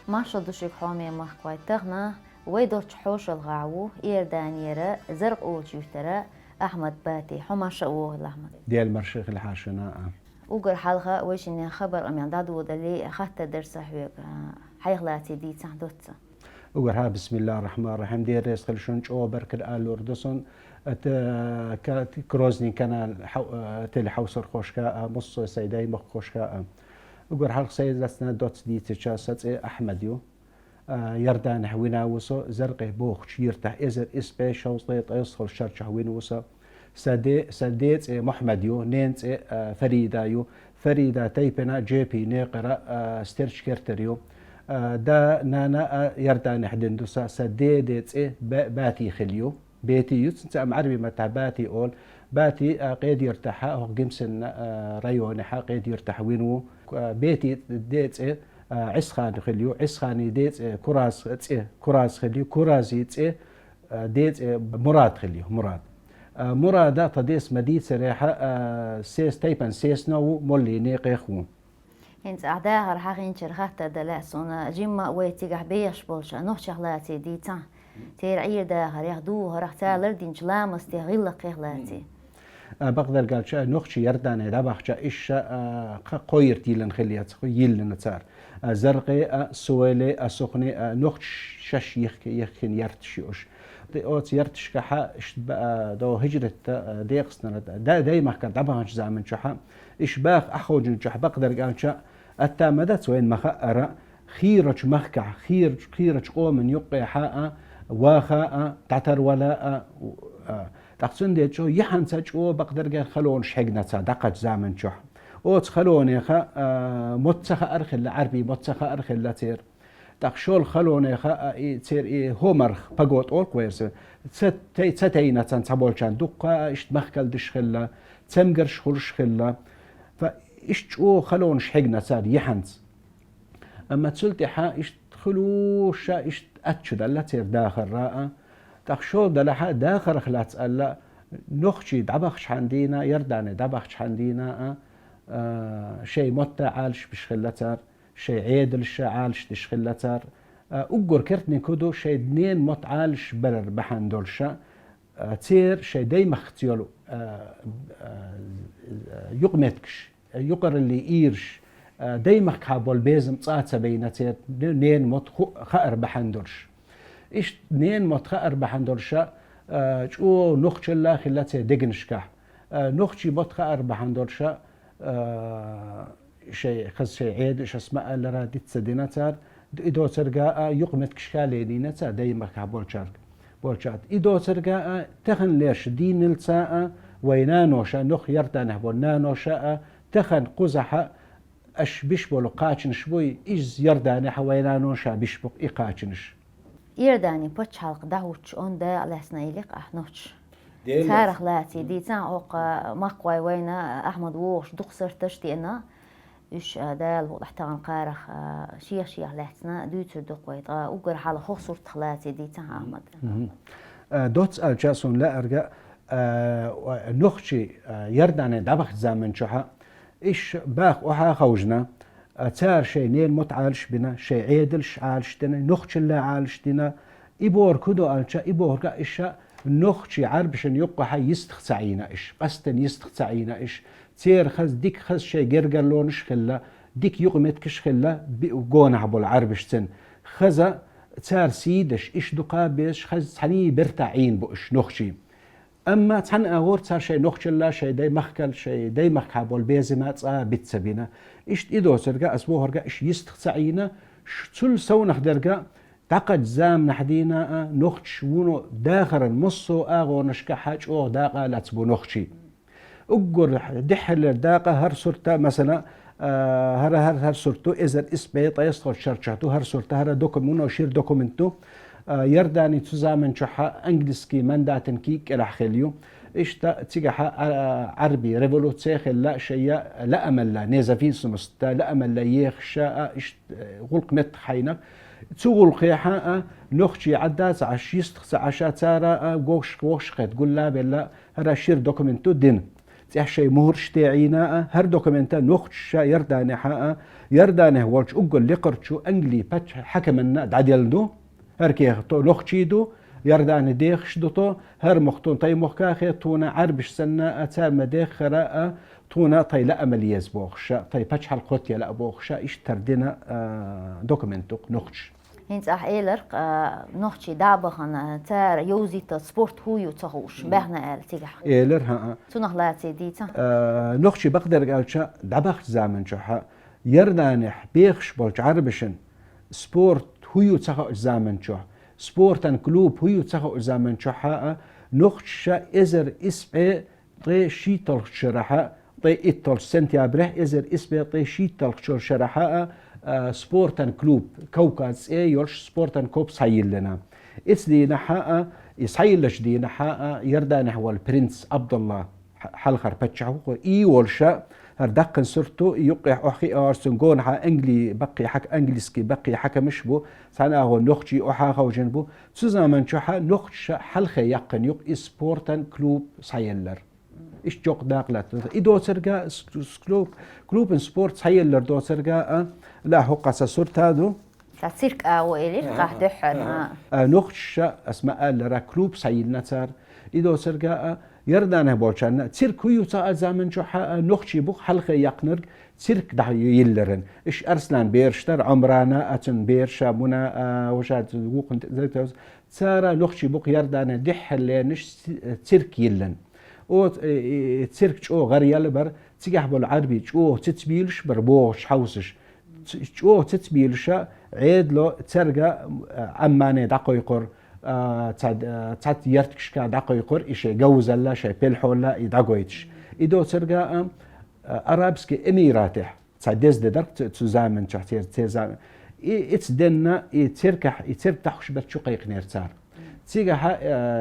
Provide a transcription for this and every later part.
ما شدوشك حومي محقوي تغنا ويدوش حوش الغاوو إيردانيرا زرق أوجيوترا أحمد باتي حما شقوه الأحمد ديال مرشيخ الحاشنا وقر حلقة ويش إني خبر أمي دادو دلي أخذت درس حويق حيغلاتي دي تحدوتها وقرها بسم الله الرحمن الرحيم ديال ريس خلشونج أو بركر آلوردسون كروزني كان تلي حوصر خوشكا مص سيداي مخ خوشكا وقر حلق سيد لسنا دوت دي تشاسات أحمد يو يردان حوينا وسو زرقه بوخ يرتاح إزر إسبي شوصيت أيصل شرش حوين وسو سديت محمد يو نينت فريدة يو فريدة تيبنا جيبي نقرأ ستيرش كرتريو دا نانا يردان حدندوسا سديت باتي خليو بيتي يوتس أم عربي متى باتي أول باتي قيد يرتاح هو جيمسن ريون قيد يرتاح وينو بيتي ديت عسخان خليو عسخاني ديت كراز خليو كرازي ديت مراد خليو مراد تديس مديت سريحة سيس تيبان سيس نو مولي نيقيخون انت أعداها رحاقين شرخات دلاسونا جيما ويتيقح بيش بولشا نوح شغلاتي ديتا تير عير داهر يخدوها رح تالر دين جلامس تيغيلا قيغلاتي بقدر قال شا نوخشي يرداني دابخشا إيش قوير تيلن خليات يلن تار زرقي سويلي سخني نوخش شش يخن يرتشيوش اوت يرتش كحا اش دو هجرة ديقسنا دايما كان دابخش زامن شحا إيش باخ أخوجن شح بقدر قال شا التامدات وين مخأرة خيرج مخكع خيرج قوم يقي حاء واخاء تعتر ولاء تقصن دي شو يحن سجو بقدر قال خلون شحقنا دقج زامن شح اوت خلون يخا متسخ أرخل عربي متسخ أرخل تير تقشول خلون يخا تير هومرخ بقوت أول كويس ستينا تنصبولشان دقا إيش مخكل دشخلا تمقرش خلش خلا فإيش خلون شحقنا صار يحنس أما تسلتي حا إيش خلوش إيش أتشد الله تير داخل راء تخشول دلها داخل خلات الله نخشي دبخش عندنا يرداني دبخش عندنا شيء متعالش بشخلتر شيء عيدلش عالش تشخلتر أقر كرتني كدو شيء دنين متعالش برر بحندولشا تير شيء دايما اختيالو يقمتكش يقر اللي إيرش دايما كابول بيزم تصاعد بيناتير نين مت خأر بحندرش إيش نين مت خأر بحندرشا شو نخش الله خلاتي دقنشكح نخشي بط خأر بحندرشا شيء خز شيء عيد إيش اسمه اللي راديت سديناتر إدو ترجع يقمتكش كالينيناتر دايما كابول شارك بولشات إدو ترجع تخن ليش دين الساعة وينانوشا نخ يردانه بولنانوشا تخن قزحة أش بيشبولو قاچنش بوي إز يردانه وينانوشا بيشبق إقاچنش يرداني بوش حلق داوش اون دا لسنا يليق أحنوش تاريخ لاتي دي تان اوق مقوي وينا أحمد ووش دقصر تشتينا إيش دا الوضحتان قارخ شيخ لاتنا دوتر دقويت وقر حال خصور تخلاتي دي تان أحمد دوتس الجاسون لا أرجع نخشي يرداني دبخ زمن شحا إيش باخ وحا خوجنا تار شيء نين متعالش بنا شيء عيدلش عالش دنا نخش لا عالش دنا إبور كدو ألشا إبور كا إيشا نخشي عربشن يبقى حي يستخسعينا إيش قستن يستخسعينا إيش تير خز ديك خز شيء جرجر لونش خلا ديك يقمتكش خلا بقون عبو العربش تن خزا تار سيدش إيش دقابش خز حني برتعين بوش نخشي أما تحن أغور تار شيء نخش الله شيء داي مخكل شيء داي مخكابو البيزمات بتسبينا إيش إدو سرقا أسبوه رقا إيش يستخسعينا شتل سونخ درقا تقد زام نحدينا نخش ونو داخر المصو آغو نشكا حاج أوه داقا لا تسبو نخشي أقر دحل داقا هر سرطة مثلا هر سرطو إذا إسبيط يستخل شرشاتو هر سرطة هر دوكمونو شير دوكومنتو يرداني تزامن شحا انجلسكي منداتن كيك الى خليو ايش تيجا عربي ريفولوتسي خلا شيء لا امل لا نيزافين سمستا لا امل لا يخشا ايش غلق مت حينا تغل قيحا نخشي عدات عشيست عشا تارا غوش قد قول لا بلا هذا شير دوكومنتو دين تحشي مهرش تعينا هر دوكمنتا نخش يردانه حقا يردانه والش أقول لقرشو أنجلي باتش حكمنا دعديلدو هر كيختو نخشيدو يردانه ديخش دوتو هر مختون طي مخكاخي تونا عربش سنة أتا مديخ خراء تونا طي لا أمليز بوخشا طي باتش حلقوتيا لا بوخشا إيش تردنا دوكمنتو نخش هنس إيلر نخشي دعبخن تار يوزيت سبورت هو يتخوش بحنا قال تيجح إيلر ها تنخلاتي ديتا نخشي بقدر قالشا دعبخ زامن شوحا يردانح بيخش بولش عربشن سبورت هو يتخوش زامن شوح سبورتن كلوب هو يتخوش زامن شوحا نخشا إزر إسبع طي شيطل شرحا طي إتل سنتيابره إزر إسبع طي شيطل شرحا سبورتن كلوب كوكاز يورش سبورتن كوب صايل لنا إتس دي نحاء يصايلش دي نحاء يردان هو البرنس عبد الله حلخر بتشعو إي ورشا هردقن سرتو يقع أخي أرسنجون ها إنجلي بقي حك إنجليسكي بقي حكى مشبو سانا هو نخشي أحاها وجنبو سوزامن شوحا نخش حلخة يقن يق سبورتن كلوب صايلر إيش جوق داقلت إدو سرقا كلوب سبورت صايلر دو سرقا لا هو قصة صورت هادو تسيرك إيلر قاح دحن نخش اسماء لرا كلوب صايل نتار إدو سرقا يردانه بولشان تسيرك هيو تا زامن جوحا نخشي بوخ حلقة يقنرق تسيرك ده يلرن إيش أرسلان بيرشتر عمرانا أتن بيرشا منا وشات وقن تسارا نخشي بوخ يردانه دحر لينش تسيرك يلن او تسيرك جو غريال بر تيجح بالعربي جو تتبيلش بربوش حوسش جو تتبيلش عيد لو ترجع عماني دقيقر تاد يرتكش كا دقيقر إيش جوز الله شيء بيلحولا يدقيتش إدو ترجع أرابسكي إميراته تادز درك تزامن تحتير تزامن إتدنا يترتحش بتشقيق نيرتار تيجح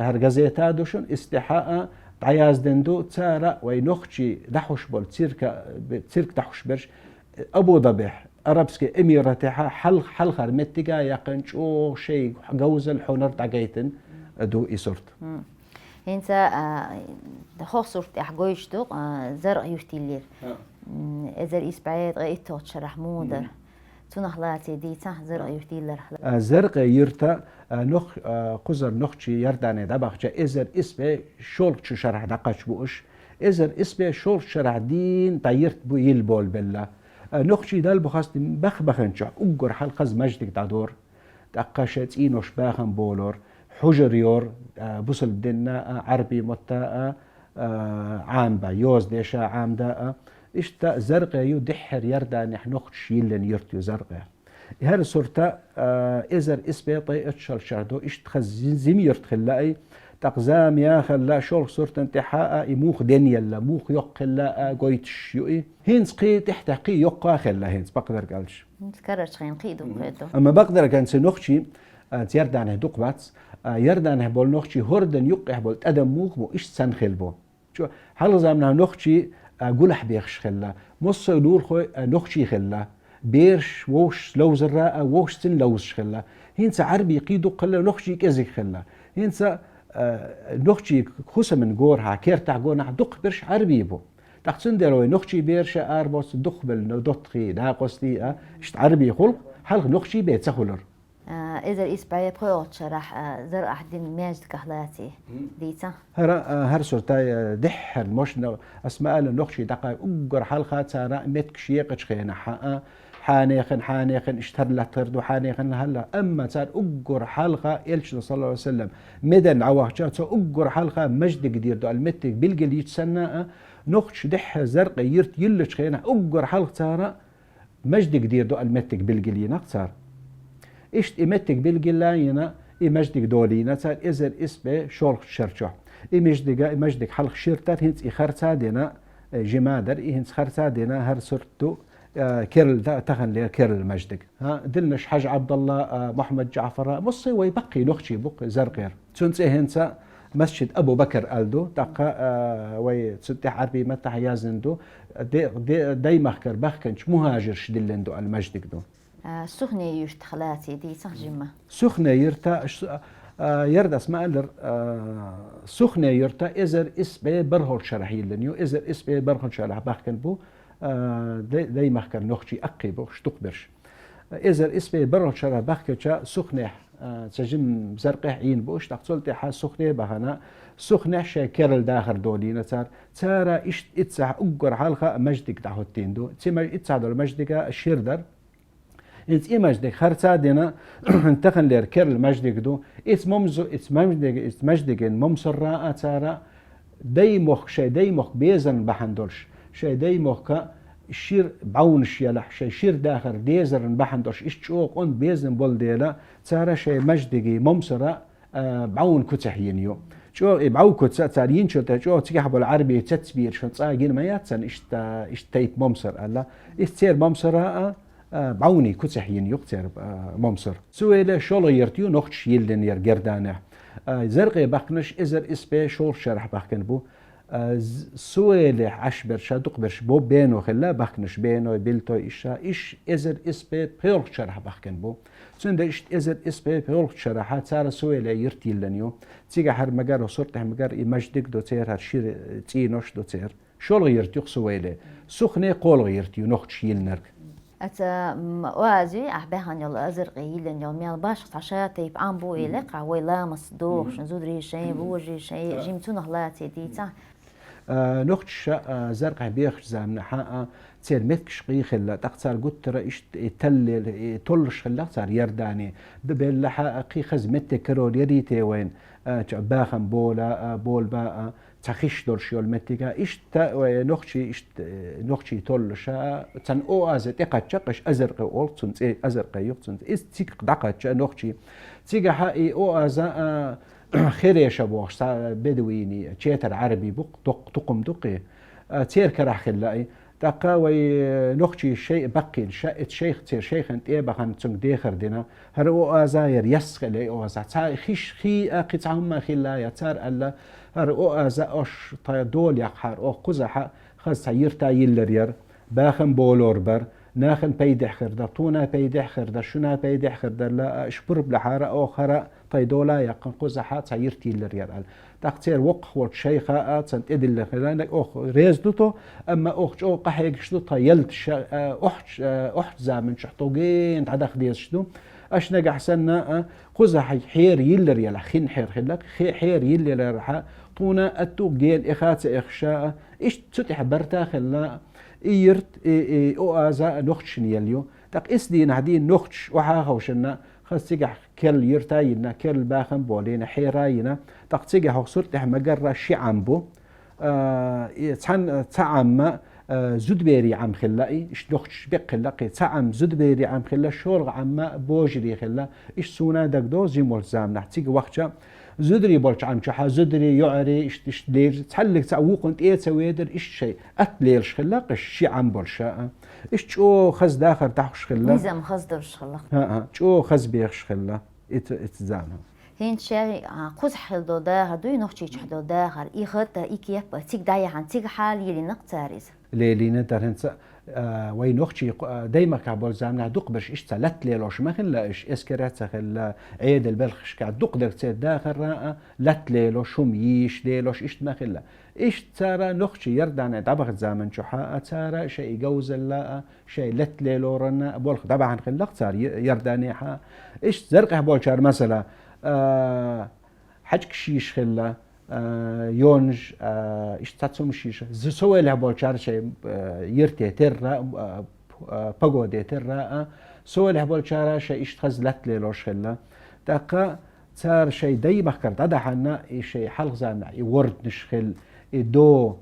هرجزيتا دوشن استحاء عياز دندو تارا وينخشي دحوش بول تيرك دحوش برش أبو ضبيح أرابسكي إميراتها حل خرمتيجا يقنش أو شيء جوز الحنر تاجيتن دو إسرت. هنسا خصوص أحجوش دو زرع يفتيلير. إذا إسبعيد غيتوت شرح مودر. تنخلاتي دي تح زرع يفتيلر. زرع يرتا نخ قزر نخشي يرداني دبخشة إذا إسبع شولك شرح دقش بوش. إذا إسبع شولك شرح دين تيرت بو يلبول بالله. نخشي دال بخاست بخنشع أجر حلقز مجدك دادور تقاشت إينوش باخن بولور حجر يور بوصل دنا عربي متاء عام با يوز ديشا عام داء إشتا زرقة يو دحر يردا نح نخش يلن يرتيو زرقة هذا صورتا إزر إسبيطي اتشال شادو إشتخز زميرت خلاقي تقزام يا خلا شول صورت انتحاء يموخ دنيا موخ يق خلا قويتش يوئي هينس قي تحتقي يقا خلا هينس بقدر قالش تكررش خين قيدو قيدو اما بقدر كان سنخشي تيردانه دوقبات يردانه بول نخشي هردن يقح بول ادم موخ بو ايش سنخل بو شو حال زامنا نخشي قلح بيخش خلا مص دور خو نخشي خلا بيرش ووش لوز الراء ووش سن لوز خلا هينس عربي قيدو قلا نخشي كزك خلا هينس نخشي خص من جورها كيرتع جونها دق برش عربي بو تقصن دروي نخشي برش أربعة دق بالدقي ناقصتي إشت عربي خلق حلق نخشي بيت سهولر إذا إسبوعي بقول شرح زر أحدين ماجد كهلاتي ديتا هر صورتاي دحر مش أسماء النخشي دقا أجر حلقة ترى متكشيقش خينا حانيخن اشتر له تردو حانيخن هلا اما صار اجر حلقه الش صلى الله عليه وسلم مدن عواجات اجر حلقه مجد قدير دو المتك بالقل يتسنى نخش دح زرق يرت يلش خينا اجر حلقه ترى مجد قدير دو المتك بالقل ينقصر اشت امتك بالقل لاينا مجدك دولينا صار ازر اسبه شرخ شرچو مجدك حلق شرتات هنس اخرتا دينا جمادر هنس خرتا دينا هر سرتو كيرل تخن لي كيرل مجدك ها دلنش حاج عبد الله محمد جعفر مصي ويبقي نخشي بق زرقير تنسي هنسا مسجد ابو بكر الدو تقا وي تستح عربي متى يازندو دي مخكر بخكنش مهاجرش دلندو المجدك دو سخنة يشتخلاتي دي صح جمة سخنة يرتا يرد اسماء لر سخنة يرتا إزر إسبي برهول شرحي لنيو إزر إسبي برهول شرح بحكن بو داي مخكر نخشي أقيبو شتقبرش إزر إسبي برهول شرح بحكة سخنة تجم زرقه عين بوش تقتلت ح سخنة بهنا سخنة شاكر داخر دولينا تارا إيش إتسع أجر حلقة مجدك دعوتين دو تيما إتسع دول مجدك الشيردر إنت مجدك خرطة دينا انتقن لير كيرل مجدك دو إت ممزو إت مجدك ممسر راء تارا داي مخ شي داي مخ بيزن بحندولش شي داي مخ الشير بعونش يلح شي شير داخر ديزر بحندوش إشتشوق أن بيزن بول ديلا تارا شي مجدقي ممسرة بعون كتحينيو شو بعو كتسا تارين شو تجو تيجي حبل العربي تتبير شو تصاقين ما ياتسن إشتيت ممسر ألا إستير ممسرة بعوني كتحينيو تير ممسر سويلة شو يرتيو نختش يلدن ير جردانه زرقي بخنش إزر إسبي شور شرح بخن بو سويلة عشبر شادق برش بو بينو خلا بخنش بينو بيلتو إيش إزر إسبي بيرخ شرح بخن بو سند إيش إزر إسبي بيرخ شرحات صار سويلة يرتي لنيو تيجا هر مجار وصورته مجار إمجدك دو تير هر شير تينوش دو تير شو غيرتيو سويلة سخنة قول غيرتيو نختش يلنرك أتا وازي أحبهن يلا أزرق يلن يوم يلا باش عشان تيب عم بو إلق عويلا مصدوق شنزودري شيء بوجي شيء جيمتون هلاتي ديتا نختش زرق بيخش زامن حقا تير متكش قيخلا تقصر قلت رأيش تل تلش خلا صار يرداني دبل لحا قيخز متكرول يريتي وين باخم بولا بول باء تخيش دورش يول متيكا إيش تا نختشي تلشا تن أو أزت إقتشقش أزرق أول تنت أزرق يقتنت إس تيك دقتش نختشي تيجا حقي أو أزا خيريش أبوش بدويني تشيتر عربي بق تقم دقي تير كراح خلاي تقاوي نختشي شيء بقي شيخ تير شيخ انت إيه بخن تنك ديخر دينا هر أو أزاير يسخل أو أزا تا خيش خي قطعهم خلايا تار ألا هر أو أزا أش دول يقحر أو قزح خاص يرتا يلرير باخن بولور بر ناخن بيدح خردا طونا بيدح خردا شنا بيدح خردا لا شبر بلحارة أو خرا طيدولا يقن قزحة تيرتي للريال تقتير وقت شيخة سنت إدل خلانك أخ ريز دوتو أما أخ أو قحيق شدو طيلت أخ زامن شحطوجين تعدخ ديز شدو أش نجح سنة قزح حير يلريال خين حير خلاك حير يلريال رح طونا أتوق ديال إخات إخشاء إيش تفتح برتا خلا إيرت أو أزا نختش نيليو تق إسدي نهدين نختش وحاها وشنا خاص تيجح كل يرتاينا كل باخن بولينا حيراينا تق تيجح وصرت مجرة شعمبو تعم زدبيري عم خلاقي إيش نختش بق خلاقي تعم زدبيري عم خلا شورغ عم بوجري خلا إيش سونا دك دوزي ملزامنا تيجي وقتها زدري بولش عم شحا زدري يعري إيش لير تحلق تعوق أنت إيه تسويدر إيش شيء أتليلش خلاق إيش شي عم بولشا إيش شو خز داخل تحوش خلا نظام خز درش خلا شو خز بيخش خلا إتزامها هين شيء قزح دو ده هدوي نختشي حدو ده هر إخت إكيف تيك دايا عن تيك حال يلي نقتارز ليلي ندر هنسا وين نختشي دايما كعبول زامنا دق برش إيش تلت ليلوش ما خلا إيش إسكرات خلا عيد البلخش كعد دق دك تسيد داخل راء لت ليلوش شم يش ليلوش إيش ما خلا إيش ترى نختشي يردان دبغ زامن شحاء ترى شيء جوز لا شيء لت ليلورنا بولخ طبعا خلا تار يرداني حا إيش زرقه بولشار مثلا حجك شيش خلا يونج إيش تاتسوم شيش زسوي له بولشار شيء يرتي ترى بقودي ترى سوي له بولشار شيء إيش تخزلت ليلوش خلا دقة صار شيء دايما كرت هذا حنا شيء حلق زامنا يورد نشخل دو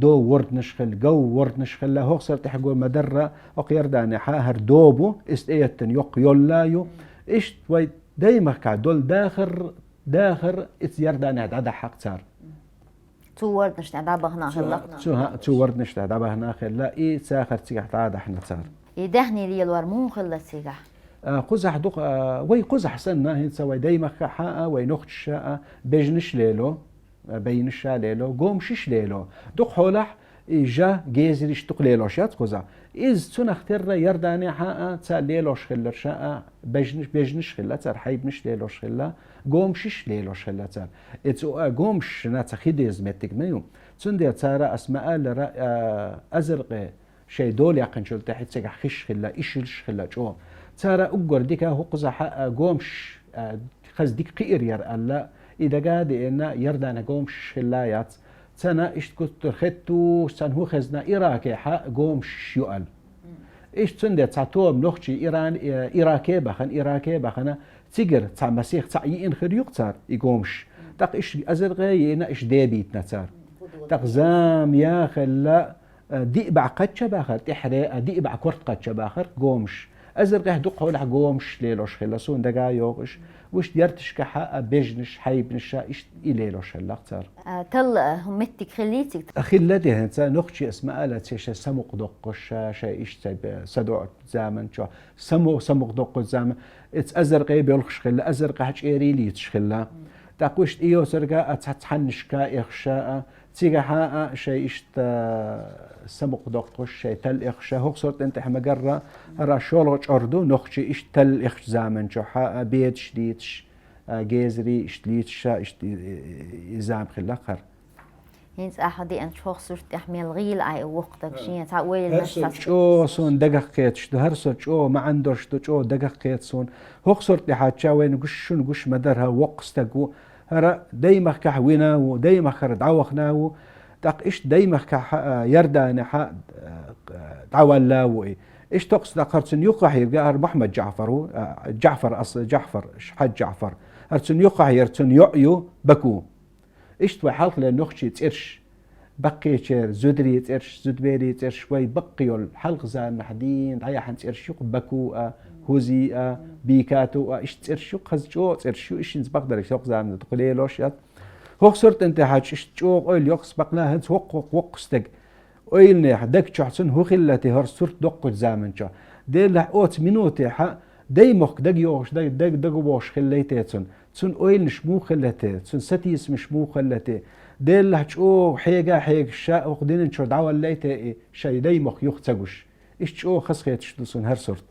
ورد نشخل جو ورد نشخل هو صرت حقول مدرة أقير داني هر دوبو استيتن يق يولايو إيش توي دايما كعدول داخر اتيار داني هذا حق صار تو ورد نشتعد بهنا خلا تو ورد نشتعد بهنا خلا إيه ساخر تيجح هذا حنا صار يدهني لي الورمون خلا تيجح قزح دق وي قزح سنة هين سوي دايما حقا وي نختش بيجنش ليلو بينش ليلو قوم شش ليلو دق حولح إيجا جيزريش تقليلوشات خوزا إز تنختر يرداني حقا تا ليلوش خلا شاء بجنش خلا تار حيبنش ليلوش خلا قومشش ليلوش خلا تار إتو قومش ناتا خيديز متك ميوم تندي تارا أسماء لرا أزرق شي دول يقن شلتا حتى خش خلا إشلش خلا جو تارا أقر ديكا هقزا حقا قومش خز ديك قير ير ألا إذا قاد إنا يردانا قومش خلايات سنة إيش كنت خدتو سن هو خزنا إيراكي حق قومش يقل إيش تندي تعتوب نخشي إيران إيراكي بخن تيجر تاع مسيح تاع يين خير يقتر يقومش تاق إيش أزرغي ينا إيش دابيت نتار تاق زام يا خلا ديبع قتش باخر تحري ديبع كرت قتش باخر قومش أزرغي دق حول قومش ليلوش خلا سون دقا يوغش وش ديرتش كحق بيجنش حيبنش إيش إليلوش خلا اختار تل همتك خليتك خلتي هنتا نخشي اسماء لا تشي سمق دقش شيء إيش تب صدوع زمن شو سمق دق زمن اتس أزرقي بيلخش خلا أزرق حش إيريليتش خلا تاقوش إيو سرقا أتحنش كا إخشاء تيجا حقا شيء إيش سمق دقش شيء تل إخشاء هو صرت أنت حمجرة را شولوش أردو نخشي إيش تل إخش زمن شو حقا بيت شديتش جيزري إشتليتش إزام خلا خر هينس أحدي أن شوخ صرت أحمل غيل أي وقتك شيء تعويل هرسوت شو سون دقيقة شو هرسوت شو ما عندوش شو دقيقة سون هو صرت لحاجة وين قش مدرها وقستقو هرا دايما كحوينا ودايما خرد عوخنا تاق إيش دايما يردان حق تعولا وإيه إيش تقصد قرصن يقع يرجع محمد جعفر أصل جعفر حج جعفر هرسن يقع يرسن يعيو بكو إيش توي حلق لنخشي ترش بقي شير زدري ترش زدبيري ترش شوي بقيول حلق زان حدين عيا حن ترش يق بكو هوزي بيكاتو إيش ترش يق خزجو ترش إيش بقدر يق زان تقليلوش هو صرت أنت حاج إيش جو قول يقص بقنا هنس وقستق قولني حدك شحسن هو خلتي هر صرت دق زامن شو ديل أوت منوتي حق دايمك دق يوش دق بوش خليتيتون تون اويل نشمو خلته تون ستيس مشمو خلته ديل لحجو حيجا شاء وقدين نشر دعوة ليته شي دايمك يختجوش إيش جو خسخيتش دسون هر صورت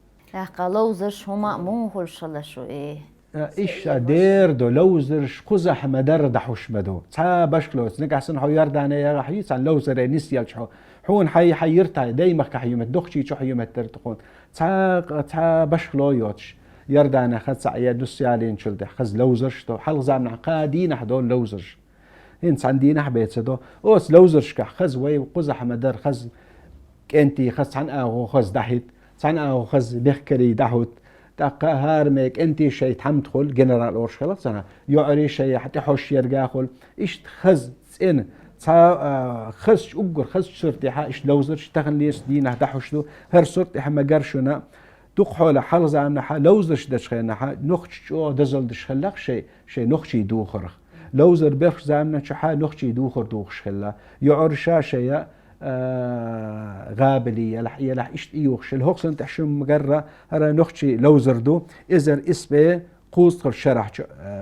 لوزرش هما مو هلش الله شو إيه إيش دير دو لوزرش قزح مدر دحوش بدو تا بشكلوت نقع سن حو يردانه يا حيس عن لوزر نسيال شو حون حيرتا دايمك كحيومت دخشي شو حيومت ترتقون تا بشكلويوتش يردانه خذ عيا دوسيالين شلد خذ لوزرش تو حلق زعمنا قادين حدول لوزرش هنس عندينا حبيت دو اوس لوزرش كح خذ وي قزح مدر خذ انتي خذ عن اهو خذ دحيت عن اهو خذ بيخكري دحوت تاقا هارمك انتي شي تحمدخل جنرال اورش خلاص انا يعري شي حتى حوش يرجع خل ايش خذ ان خذ اجر خذ صرتي ايش لوزرش تخليس دينا دحوش دو هر صرتي حما قرشنا تقحول حلزة عنا لوزرش دشخنا نخش شو دزل دشخلق شيء نخشي دوخر لوزر بيرخ زامنا شحا نخشي دوخش خلا يعرشا شيء غابلي يلح إيش يوخش الهوكسن تحشم مجرة هرا نخشي لوزر دو إزر اسمه قوس خل شرح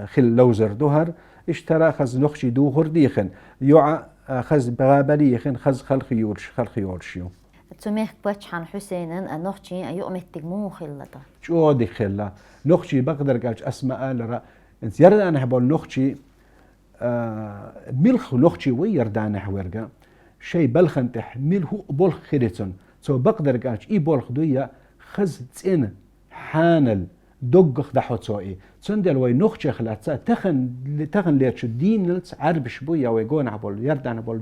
خل لوزر دوهر اشترى خز نخشي دوخر ديخن يوع خز بغابلي يخن خز خلق يورش يو تسميك باتشان حسينا نخشي أيؤمتك مو خلطة شو دي خلا نخشي بقدر قالش أسماء لرا انت يرد أنا هبول نخشي ملخ نخشي ويردان حورقا شيء بلخن تح ملخ بولخ خيرتون سو بقدر قالش إي بولخ دويا خز تين حانل دقخ دحوت سوئي تسندل وي نخشي خلاتسا تخن ليتش دينلس عربش بويا ويقون عبول يردان بول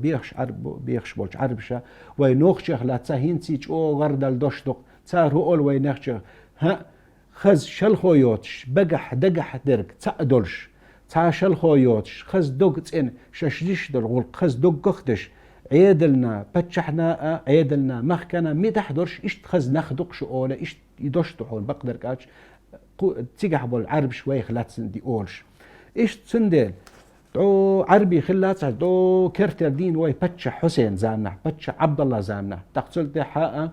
بيخش بولش عربشا وي نخشي خلاتسا هينسيج او غردل دوشدق تسار هو اول وي نخشي ها خز شلخويوتش بقح دقح درك تأدولش تا شلخويوتش خز دق تين ششدش دل خز دقختش عيدلنا بتشحنا عيدلنا مخكنا ميتحضرش إيش خز نخدقش اولا إيش يدوش تحول بقدر قالش تيجح بول عرب شوي خلات دي اولش ايش تسندل دو عربي خلات دو كرتر دين وي بتش حسين زامنا بتش عبد الله زامنا تقتل دي حق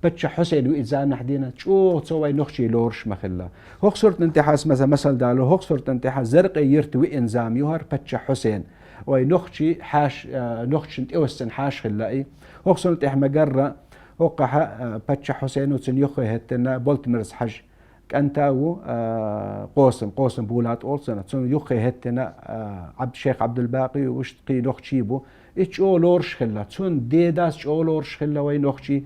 بتش حسين وإزامنا حدينا شو تسوي نخشي لورش مخلا هوك صورت انتحاس مثلا دالو هوك صورت انتحاس زرقي يرتوي انزام يهر بتش حسين ونخشي حاش نخشي اوسن حاش خلاي هوكسون تح مجرة وقح باتش حسين وتنيخو هتنا بولتمرز حج كأنتاو قوسم بولات أولسنا تون يخي هتنا عبد الشيخ عبد الباقي وشتقي نخشيبو إيش أولورش خلا تون ديداس أولورش خلا وين نخشي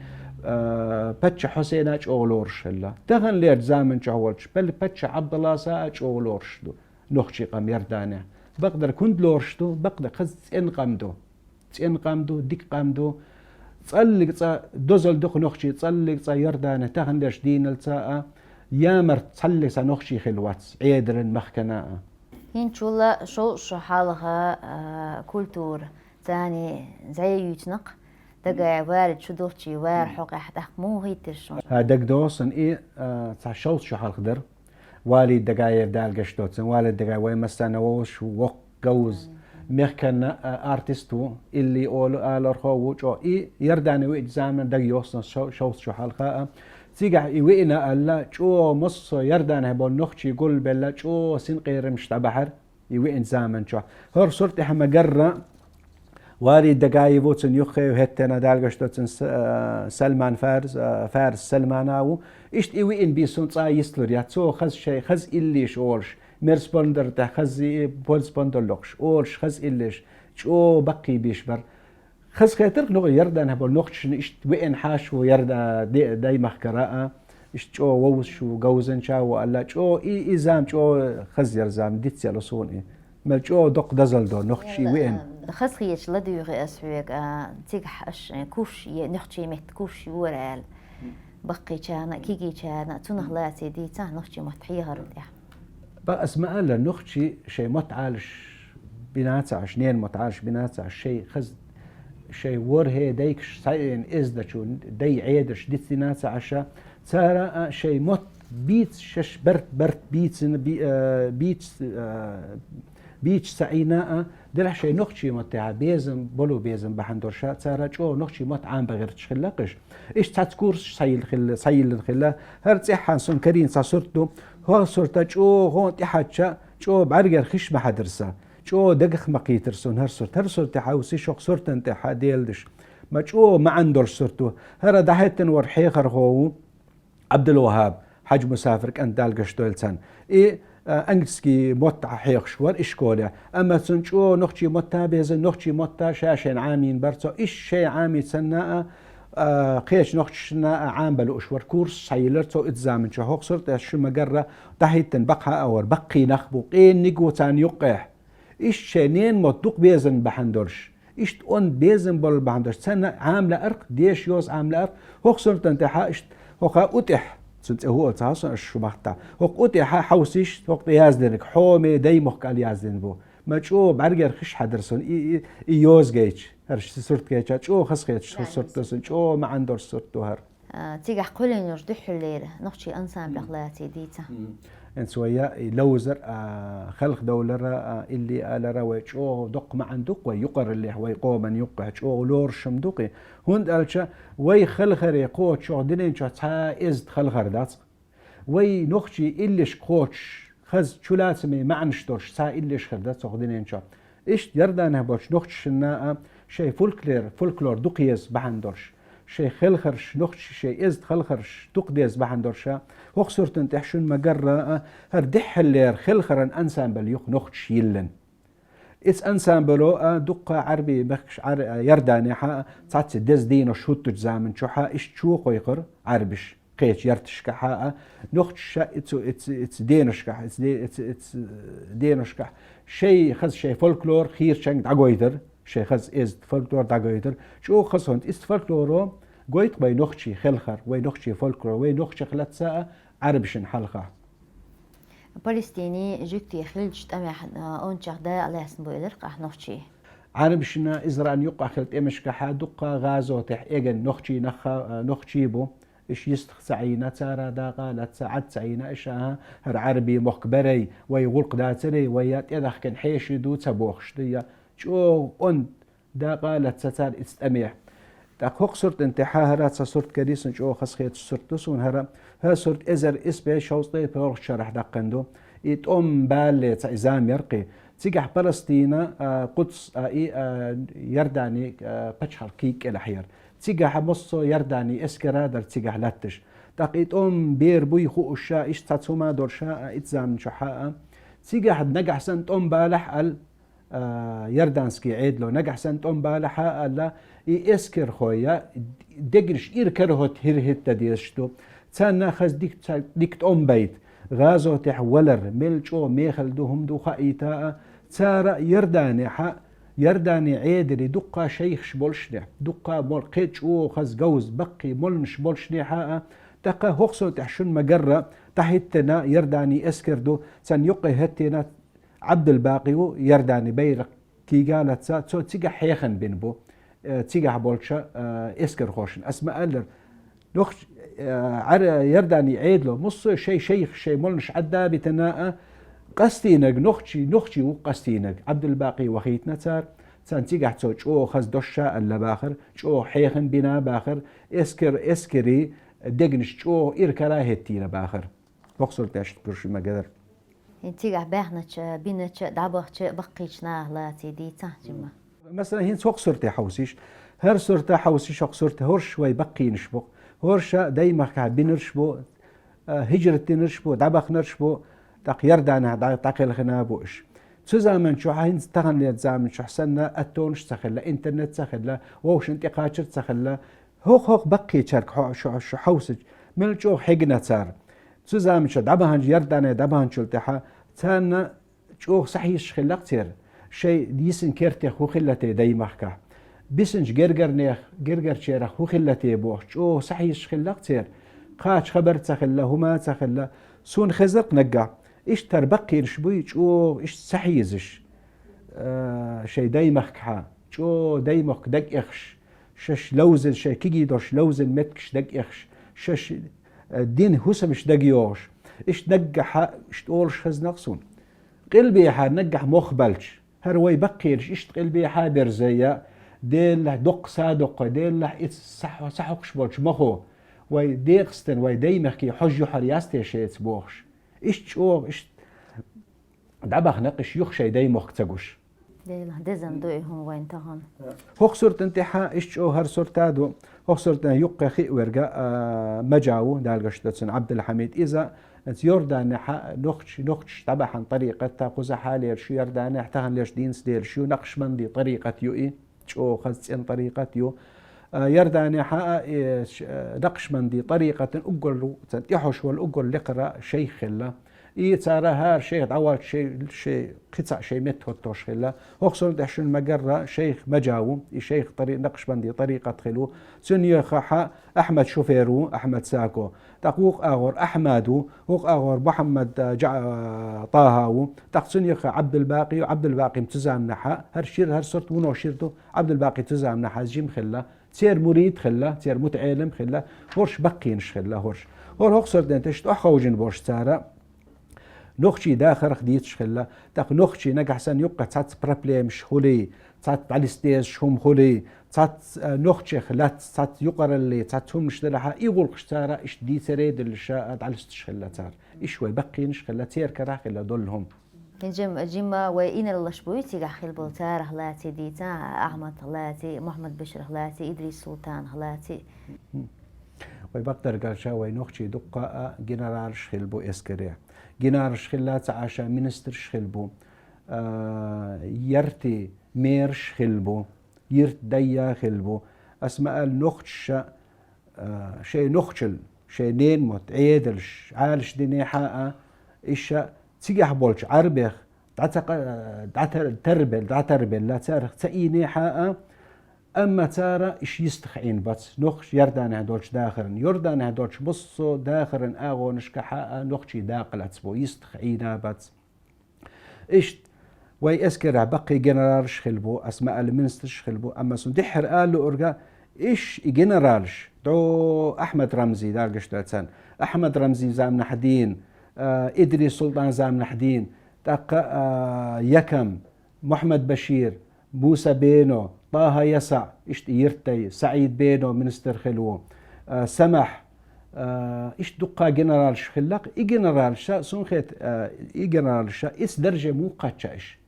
باتش حسين أج أولورش خلا تغن لير زامن جوالش بل باتش عبد الله ساج أولورش دو نخشي قام يردانه بقدر كنت لورش دو بقدر خز إنقامدو ديك قامدو تصلق دوزل دخ نخشي تصلق يردانه تغن ليش دين الساعة يامر تصلي سنخشي خلواتس عيدر مخكناء هين شولا شو حالها كولتور ثاني زي يتنق دقا وارد شو دوتشي وار حقا حتى مو هيتش دق دوسن إيه شو حال خدر والي دقاير دال قشتوتسن والي دقاير وين مستانوش ووق جوز مخكنا ارتستو اللي آلر خووش أو إيه يرداني وإجزامن دق يوسن شو حالها تيجع يوئنا ألا شو مص يردان هبون نخشي يقول بلا شو سنقير مش تبحر يوئن زامن شو هر صرت إحنا جرة واري دقاي بوتن يخي وهتنا دالقشتوتن سلمان فارس سلماناو إشت يوئن بيسون صا يستلر ياتسو خز شيء خز إليش أولش ميرسبوندر تا خز بولسبوندر لوكش أولش خز إليش شو بقي بيشبر خز خاطر نو يردان هبل نوخش إشت وين حاش ويردا داي مخكراء إشت شو ووس شو جوزن شا ولا شو إزام شو خز يرزام ديت يلصون إيه مال شو دق دزل دو نوخشي وين خز خيش لديوغي أسويق تيجح أش كوش نخشي مت كوش ورال بقي كان كيجي كان تنهلاتي دي تاه نخشي متحيه هرديا بقى اسمع لا نخشي شيء متعالش بناتع شنين متعالش بناتع شيء خز شيء وره ديك ساين إزدا شو دي عيدش دي ناس عشا ترى شيء مت بيت شش برت بيت سعيناء دلح شيء نخشي متاع بيزم بلو بيزم بحندرشا ترى شو نخشي مت عام بغير تشخلقش إيش تذكرش سيل الخلا هرتيحان سون كرين صرتو هو صرت شو هون تحتشا شو بعرجر خش بحدرسا شو دقخ مقيترسون هرسور تحاوسي شوق صورتن تحا ديلدش ما شو ما عندور صورتو هرا دحيتن ورحيخر هو عبد الوهاب حج مسافر كان دالقشتولتن إيه أنجسكي موتع حيخش ور إشكولة أما سنشو نخشي موتع بيزن نخشي موتع شاشين عامين برتو إيش شي عامي سناء قيش نخشنا عام بلوش ور كورس سايلرتو إتزامن شو هوك صرت شو مقرة دحيتن بقها أور بقي نخبو قين نقو تان يقح إيش شنين مطلق بيزن بحندرش إيش تقول بيزن بول بحندرش سنة عاملة أرق ديش يوز عاملة أرق هوك صرت انتحا إيش هوك أتح سنت هو تاسون شو بحتا هوك أتح حوسيش هوك يازدنك حومي دايمخ قال يازدن بو ما شو بعرجر خش حدرسون يوز جيتش هرش صرت جيتش شو خس جيتش صرت سن شو ما عندور صرت هر تيجي قولي نرجح الليلة نخشي أنسان بأخلاقي ديتا إن سويا لوزر خلق دولة اللي على رويج أو دق ما عندك ويقر اللي هو يقوم يقعد أو لورشم دقي هند ألشة وي خلخر يقوت شو دينين شو تا إز خلخر دات وي نخشي إلش قوتش خز شو لازمي ما عنشتورش تا إلش خردات شو دينين شو إيش يردانه بوش نخش النا شيء فولكلور دقيز بحندورش شيء خلخرش نخش شيء إزد خلخرش تقديز بحندورشا وخسرتن تحشون مقرة هردح اللير خلخرن أنسامبل يخ نخش يلن إس أنسامبلو دقة عربي بخش يرداني حا تعطي دز دينو شوتو جزامن شو حا إش تشو قيقر عربش قيش يرتشك حا نخش إتس دينوشكح إتس دينوشكح شيء خز شيء فولكلور خير شنك دعويدر شيء خز إزد فولكلور دعويدر شو خزهند إست فولكلورو قويت بي نخشي خلخر وي نخشي فولكلور وي نخشي خلات ساعة عربشن حلقة فلسطيني جوكتي خلج تمح أونشخ دا على اسم بويلر قح نخشي عربشنا إزران يقع خلت إمشك حادقة غازو تح إيجن نخشي نخشي بو إيش يستخ سعينا تارا داقا لا تساعد سعينا إشاها هر عربي مخبري ويغلق داتري ويات إذا كان حيشي دو تبوخش دي شو أن داقا لا تساتار استميح تاخوك صرت انتحا هرات صرت كريسن شو خسخيت صرت تسون هرا ها صرت ازر اسبي شوصتي بروح شرح دقندو يتقوم بالي تزام يرقي تيجح فلسطين قدس يرداني بتشحر كيك الحير تيجح مصو يرداني اسكرادر تيجح لاتش تقيت بير بوي خو الشا إيش تاتسوما دور شاء إتزام شحاء تيجح نجح سنت بالح ال يردانسكي عيدلو نجح سنت بالح لا اسكر خويا دقرش كرهت هت ديشتو تانا خز ديك بيت غازو تحولر ملشو ميخل دوهم دو خايتا تارا يرداني عيدري دقا شيخ شبولشني دقا مول قيتش خز جوز بقي مولنش بولشني حاء تقا هوخسو تحشن مجرة تحتنا يرداني اسكردو تان يقي هتنا عبد الباقي يرداني بيرق كي قالت سو تيجا حيخن بينبو تيجا بولشا اسكر خوشن اسماء قالر نخش يرداني عيدلو مص شيخ شي مولنش عدا بتناء قستينك نخشي وقستينك عبد الباقي وخيتنا تار تيجا تسو خز دوشا الا باخر شو حيخن بنا باخر اسكري دقنش شو إركلا هتينا باخر وقصر تاشت كرشي ما قدر انتيجح باحنتش بينتش دعبخش بقيتش ناهلاتي دي تهجمة مثلا هين وقصر تحوسيش هر صرت حوسيش وقصر هرش وي بقي نشبو هرشا دايما كا بنرشبو هجرة نرشبو دعبخ نرشبو تقير دانا تقيل خنابوش تزامن شو هين تغن لي تزامن شو حسنا التونش تخلى انترنت تخلى ووش انت قاشر تخلى هوخ بقي شرك شو حوسج من شو حقنا صار تزامن شو دعبهن يردانه دعبهن شو التحا تانا شو صحيح خلاق تير شيء ديسن كرتي خو خلته دايما كا بيسنج جرجر شيرا خو خلته بوخ شو صحيح خلاق تير قاش خبر تخلى هما تخلى سون خزق نقع ايش تربقي شبوي شو ايش صحيزش شيء دايما كا شو دايما دق اخش شش لوزن شي كيجي دوش لوزن متكش دق اخش شش دين هسمش دق يوش ايش نجح ايش تقولش خز نقصون قلبي ح نجح مخبلش هروي بقيرش ايش قلبي حابر زي ديل دق صادق ديل صح صحقش بولش مخو وي ديقستن وي ديمخكي حجو حرياستي شيت بوخش ايش تشوغ ايش دعبخ نقش يخشي ديمخ تقوش دزم دوئهم وين تهون هو صورت انتحا إيش هر صورتادو هو صورت يقى خي ورجع مجاو دالقشتسن عبد الحميد إذا يردان نخش تبع عن طريقة تاقوز حالي شو يردان احتهن ليش دين سدير شو نقش من دي طريقة يو شو خذ ان طريقة يو يردان نقش من دي طريقة أقول يحوش والأقول لقرأ شيخ الله ترى هار شيخ عوال شيء قطع شيء متهوتوش خلا هوخسون دحشن مجرة شيخ مجاو شيخ طريق نقشبندي طريقة خلو سنيا خا أحمد شوفيرو أحمد ساكو تقوق أغور أحمدو وق أغور محمد طاهاو تقسنيا خا عبد الباقي وعبد الباقي متزام نحا هر صرت منو شيرتو عبد الباقي تزام نحا جيم خلا تير مريد خلا تير متعلم خلا هورش بقينش خلا هورش هوخسر دنتش أخوجن بورش تارا نخشي داخل خديتش خلا تاق نخشي نجح سن يبقى تات برابليم شخولي تات على ستيج شوم خولي تات نخشي خلات تات يقر اللي تات هم نشتريها يقول قشتارة إيش دي تريد اللي شاء على ستش خلا تار إيش وي بقي نش خلا تير كراخ خلا دولهم جيما وين الله شبويتي قاخل بولتار هلاتي ديتا أحمد هلاتي محمد بشر هلاتي إدريس سلطان هلاتي ويبقدر قال شاوي نخشي دقة جنرال شخلبو اسكريع جنار شخلات عاشا منستر شخلبو يرتي مير شخلبو يرت ديا خلبو اسماء النخش شيء نخشل شيء نين مت عيدلش عالش ديني حاء إيشا تيجح بولش عربيخ دعتربل لا تارخ تأيني حاء أما تارا إيش يستخعين بس نخش يردان هدولش داخرن يردان هدولش بصو داخرن آغو نشكحاء نخشي داقل أتسبو يستخعينا بس إيش وي أسكر بقي جنرالش خلبو أسماء المنسترش خلبو أما سندحر قالوا أرجع إيش جنرالش دو أحمد رمزي دارجش دالسان أحمد رمزي زام نحدين إدريس سلطان زام نحدين تاق يكم محمد بشير موسى بينو طه يسع إيش يرتي سعيد بينو منستر خلو سمح إيش دقة جنرال شخلق جنرال شا سنخت جنرال شا إس درجة مو قاتشاش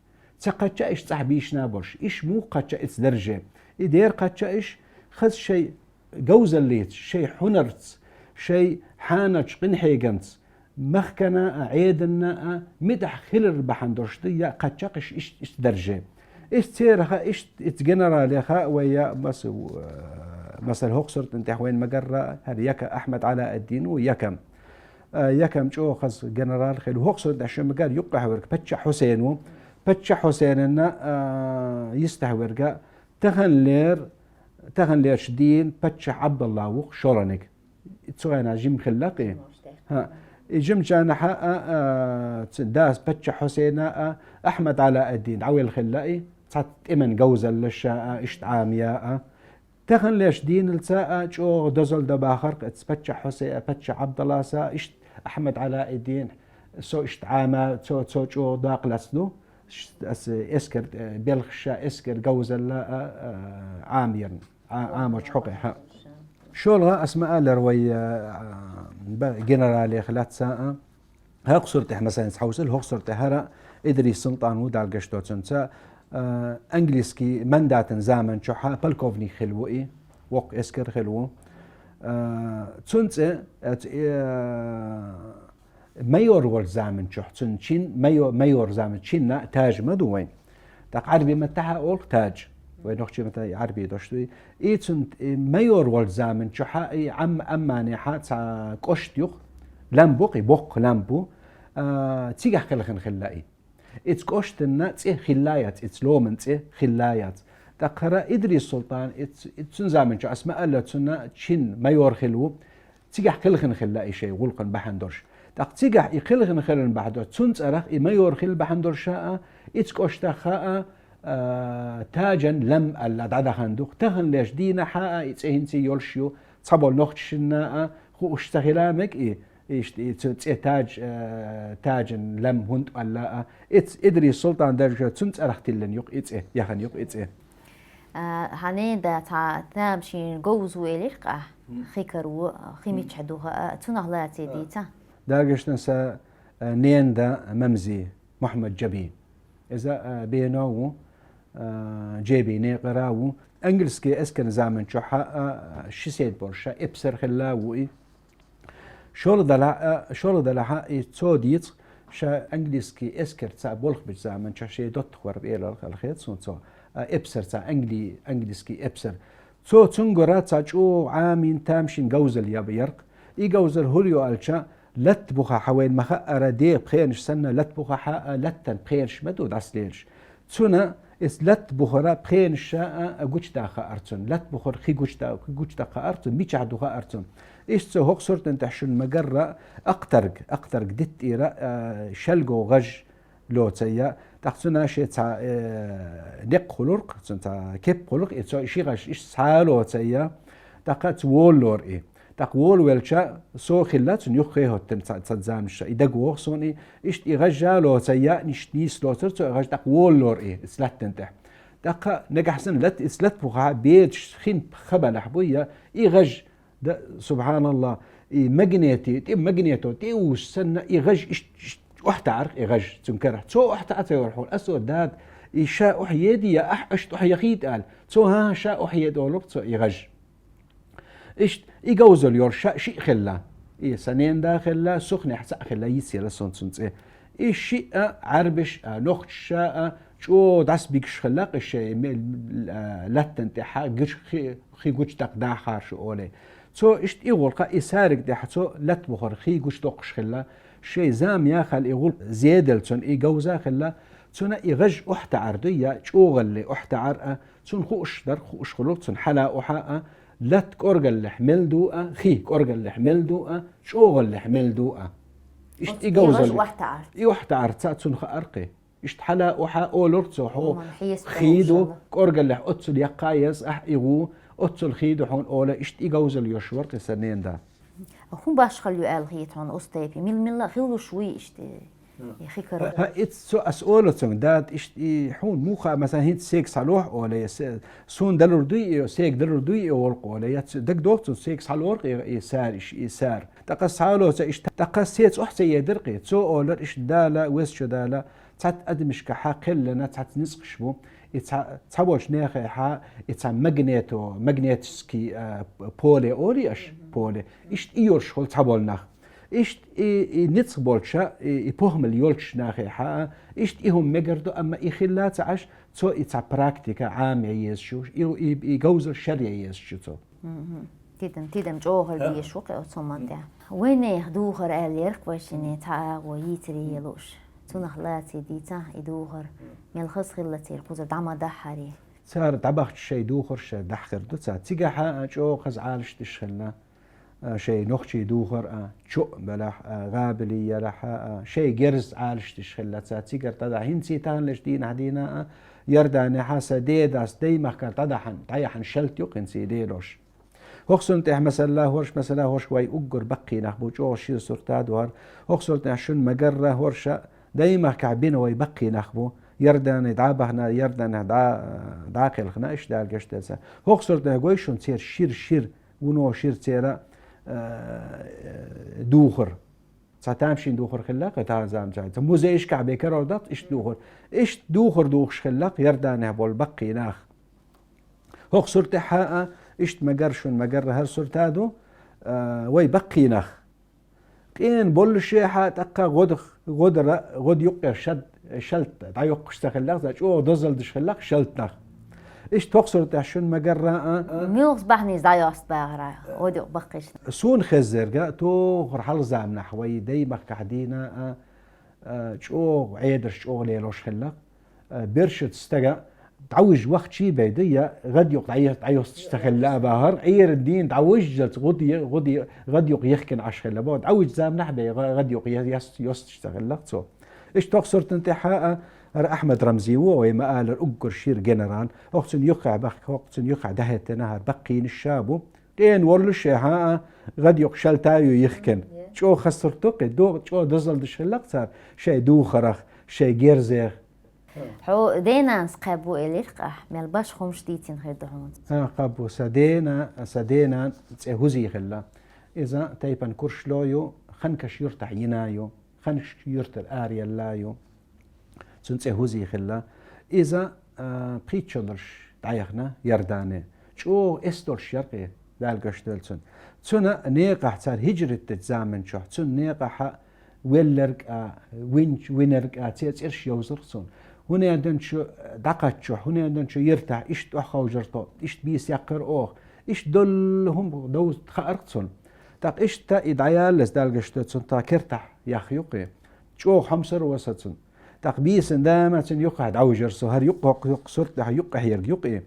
تقتش إيش صاحبيش نابرش إيش مو قتش إتس درجة يدير قتش إيش خذ شيء جوز الليت شيء حنرت شيء حانج قنحيجنت مخكنا عيدنا مدح خلر بحندرشتية قتشقش إيش درجة إيش تيرها إيش إتجنرال خا ويا مثل هوكسرت انت وين مجرة هذا يكا أحمد علاء الدين ويكم يكم شو خص جنرال خيل هوكسرت عشان مقال يقع ورك بتش حسين إنه يستهورجا تغن لير شدين بتش عبد الله وق شورنك تسوينا جيم خلاقي ها جيم جانحة داس بتش حسين أحمد علاء الدين عويل خلاقي صارت إمن جوزة للشاء إشت عامياء تغن ليش دين الساء شو دزل دباخر بتش حسين بتش عبد الله سا إشت أحمد علاء الدين سو إشت عامة سو شو داق لسلو اسكر بلخشة اسكر جوزة لا عامير عامش حقها شولها اسماء لروي جنرالي خلات ساعة هقصرت مثلا حوصل هقصرت هرا ادري سلطان ودال قشتو تنسا انجليسكي مندات زامن شوحا بالكوفني خلوئي وق اسكر خلو تنسا مايور والزامن شحتن شين مايور زامن شين تاج مدوين تاق عربي متاها أول تاج وين أختي متى عربي دشتوي إيتن مايور والزامن شحا عم أماني حات كشت يخ لامبوقي بوق لامبو تيجح خلخن خلاقي إتس كشتنا تي خلايات إتس لومن تي خلايات تقرأ إدريس السلطان إتسن زامن شو أسماء الله تسنا شين مايور خلو تيجح خلخن خلاقي شيء غلقن بحندرش تقتيجح يخلغن خلن بعد تونس أرخ إما يورخل بحندر شاء إتكوشتا خاء تاجا لم العدد خندوق تهن ليش دينا حاء إتسهنتي يولشيو تصبول نوختشنا خو اشتغلامك إيش تاج لم هند ألا إتس إدري السلطان درجة تونس أرخ تلن يق إتس يخن يق إتس هنين دا تامشين جوزو إليق خيكرو خيميتش حدوها تنهلاتي ديتا داقش نسا نيندا ممزي محمد جبي إذا بيناو جيبي نيقراو انجلسكي اسكن زامن شوحا شسيد برشا ابسر خلاوي شول دلها توديت شا انجلسكي اسكر تاع بولخ بزامن شي دوت خور بيل الخيط سو ابسر تاع انجلسكي ابسر تو تنغرا تاچو عامين تامشين جوزل يا بيرق اي جوزل هوليو الشا لت بوخا حوين مخا دي بخينش سنة لت بوخا حا لتن بخينش مدود عسليلش تسونا اس لت بوخرا بخينش اجوشتا خارتون لت بوخر خي جوشتا خارتون ميچادو خارتون ايش سو هوك صورت تحشن مجرة اقترق دت ايرا شلقو غج لوتيا تحسنا شي تاع نق خلق تاع كيب خلق ايش شي غش ايش سالو تيا تاقات وولور اي تقول ويلشا سو خلات نيوخيه تنزامش يدقو صوني ايش يغجالو تيا نيس لوتر تو غج تقول لور اي سلاتنته دقا نجحسن لت اسلت بوخا بيت خين خبل حبويا يغج سبحان الله ماجنيتو تي وسن يغج وحتى عرق يغج تنكره تو وحتى اتيور اسود داد يشاء حيدي يا اشت حيخيت قال تو ها شاء حيد اولو تو يغج إيش يجوزل يورشا شيء خلا سنين داخل سخن حسا خلا يسير سونسونس إيش شيء عربش نخشا شو داس بيكش خلاق الشيء لاتن تحا جش خي جوش تقدع خارش أولي تو إيش يقول قا يسارك ده تو لات بخور خي جوش تقش خلا شيء زام ياخل يقول زيادل تون يجوزا خلا تون يغج أحت عردية شو غلي أحت عرقة تون خوش در خوش خلوق تون حلا أحاء لات كورجل اللي حمل دوقة خيك كورجل اللي حمل دوقة شوغل اللي حمل دوقة إيش يجوز يوحت عرت ساتسون خارقي إيش حلا وحا أولورتسو حو خيدو كورجل اللي أتصل يقايس إيغو أتصل خيدو حون أولا إيش يجوز اليشورت السنين ده هم باش خلوا قال هيت عن أستيبي ملا خلوا شوي إيش يخيكر ها إتسو أسئلتهم دات إيش حون موخا مثلا هيت سيك صالوح ولا سون دلور دوي سيك دلور دوي ورق ولا دك دوت سيك صالورق يسار إيش يسار تقص حاله إيش تقص سيت أحسن يدرقي تو أولر إيش دالا ويس شو دالا تات أدمش كحا قلنا تات نسقشبو تابولش ناخي حا إتسا مغنيتسكي بولي أوريش بولي إشت إيورش خل تابول ناخ إشت نتسبولشا إبوهم يولش ناخي حا إشت إهم مجردو أما إخلات عش تو إتسا براكتيكا عام يسشو يجوز الشريعة يسشو تو تيدم جوهر دي شوق أو تصمتها وين يخدوهر أليرك وشيني تعا ويتري يلوش تنخلاتي ديتا يدوهر ملخص خلتي القوزر دعما دحري صار دبخت شي دوخر شي دحخر دوتا تيجا حا جو خز عالش تشخلنا شي نخشي دوخر شو بلح غابلي يلح شي جرز عالش تشخلنا تيجا تدا هنسي تان لش دين هدينا يرداني حاسة ديداس ديما كان تدحن تايحن شلت يقن سي ديلوش هوخسون تح مثلا هورش واي أجر بقي نخبو جو شي سرتاد وهر هوخسون تح شن مجرة هورشا دايما كعبين واي بقي نخبو يردان دعابهنا يردان داخل خنا إيش دالجش تلسا هوخسون تح جويشون تير شير ونو شير تيرا دوخر تامشين دوخر خلاق تازام جاي موزي إيش كعبي كرودات إيش دوخر دوخش خلاق يردان بول بقي ناخ هوخسون تح إشت مجرشون مجر هر سرتادو وي بقي نخ كين بول شيحة تقا غد يقر شلت تعيق اشتخلق زاج او دزل دشخلق شلت نخ إشت تقصر تحشون مجر ميوغس بحني زايوست باغرا ودي بقيش سون خزر تو غرحل زام نحوي دي مقعدينا شو عيدرش او ليلوش خلق برشت استجا تعوج وقت شي بيدية غد يق تعيوس تشتغل لا باهر عير الدين تعوج غد يق يخكن عشان بعد تعوج زام نحبه غد يق يس تشتغل لا تو ايش تقصر تنتحاء احمد رمزي وما قال الاجر شير جنرال وقتن يقع دهت نهر بقين الشابو دين ورل الشيحاء غد يق شلتايو يخكن شو خسرتك دو شو دزل دشلق صار شي دوخرخ شي جيرزيخ حو دينا نسقابو إليرقة ملباش خمش ديتين خيدهون قابو سدينا تهوزي خلا إذا تايبان كورشلويو خنكش يرتع ينايو خنش يرتر آريا لايو سن تهوزي خلا إذا بيتشلرش تعيخنا يرداني شو استورش يرقي دالقش دلسن سنة نيقح تار هجرة تتزامن شو سن نيقح ويلرق وينرق تيرش يوزرسون هنا عندن شو دقتشو هنا عندن شو يرتع إيش تأخو جرتو إيش بيس يقر أوه إيش دلهم دوز تخارقتون تاق إيش تا إدعيال لس دالجشتون تا كرتح يخيقي شو خمسر وسطون تاق بيس دائما تن يقعد عوجرسو هر يقق صرت يقع يقي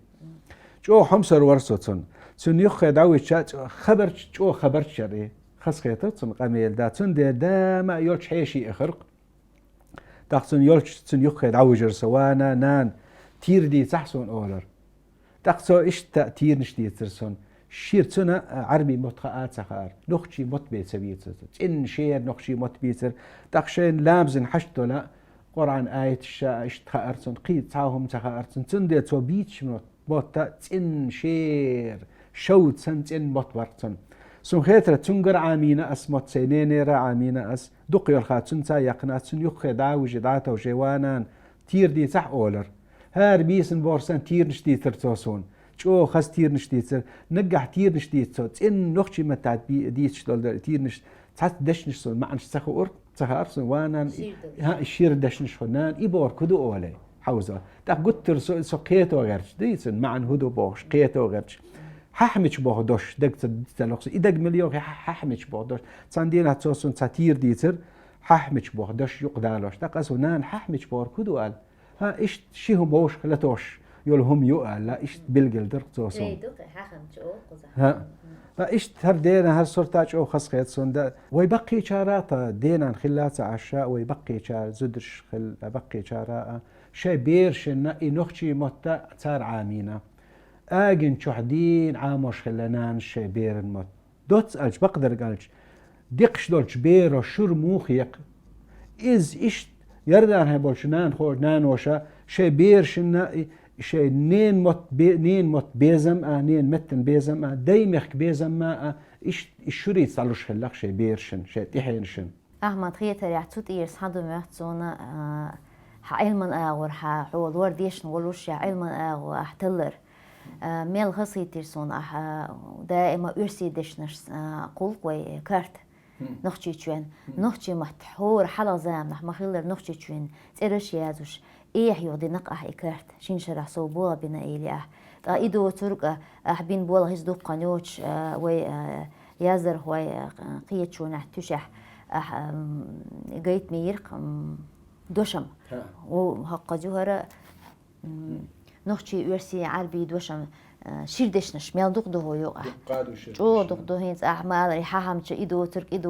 شو خمسر ورسطون تن يقعد عوج خبر شو خبر شري خسخيتون قميل دا تن دائما يلش حيشي إخرق تقصن يلش تن يقعد عوجر سوانا نان تير دي تحسون أولر تقصو إيش تأتير نشتي ترسون شير تنا عربي متقاءات سخار نخشي مت بيت سبيتر إن شير نخشي مت بيتر تقشين لامزن حشتو لا قرآن آية الشاء إيش تخارسون قيد تعاهم تخارسون تندي تو بيتش مت إن شير شوت سنت إن مت ورتون سون خيترة تنقر عامينا أس مت سينينيرا عامينا أس دقي الخاتون تا يقنات سن يقي داو جداتا وجوانان تير دي تح أولر هار بيسن بورسان تير نشتي ترتوسون شو خاص تير نشتي تر نجح تير نشتي تر إن نخشي متعد بي ديش دول تير نش تحت دش نشون ما عنش تخو أرسن وانان ها الشير دش نشونان إبور كدو أولي حوزة تا قلت ترسو سقيتو غيرش ديسن ما عن هدو بوش قيتو غيرش ححمش بوهدوش دق تلوخس إدق مليون ححمش بوهدوش تاندينا توسون تاتير ديتر ححمش بوهدوش يقدالوش تقاسو نان ححمش بور كدو قال ها إيش شيهم بوش خلتوش يولهم يقال لا إيش بلقل درق توسون ها فإيش تر دينا هر صورتاج أو خس خيتسون دا ويبقي شارات دينا خلات عشاء ويبقي شار زدرش خل بقي شارات شي بيرش نخشي متى تار عامينا آجن شحدين عاموش خلانان شي بيرن مت دوتس ألش بقدر قالش دقش دولش بيرو شور موخيق إز إيش يردان هاي بولشنان خور نان وشا شي بيرشنا شي نين مت بيزم نين متن بيزم دايمخ بيزم إيش الشوري تصلوش خلاق شي بيرشن شي تحينشن أحمد خيتر يعتوت إيرس حدو مهتزونا علما أغور حول ورديش نقولوش علما أغو أحتلر ميل غصي تيرسون دائما أرسي دشنش قول قوي كارت نخشي تشوين نخشي محتحور حلا زام نح مخيلر نخشي تشوين تيرش يازوش إيه يودي نقح كارت شين شرح صوبولا بنا إلي إيدو ترق بين بولا هزدو قنوش وي يازر هواي قيتشون تشح جيت ميرق دوشم وهقا جوهرة نخشي أرسي عربي دوشم شيردشنش ميل دقدو هو يوقع جو دقدو هينز أحمال ريحاهم تش إيدو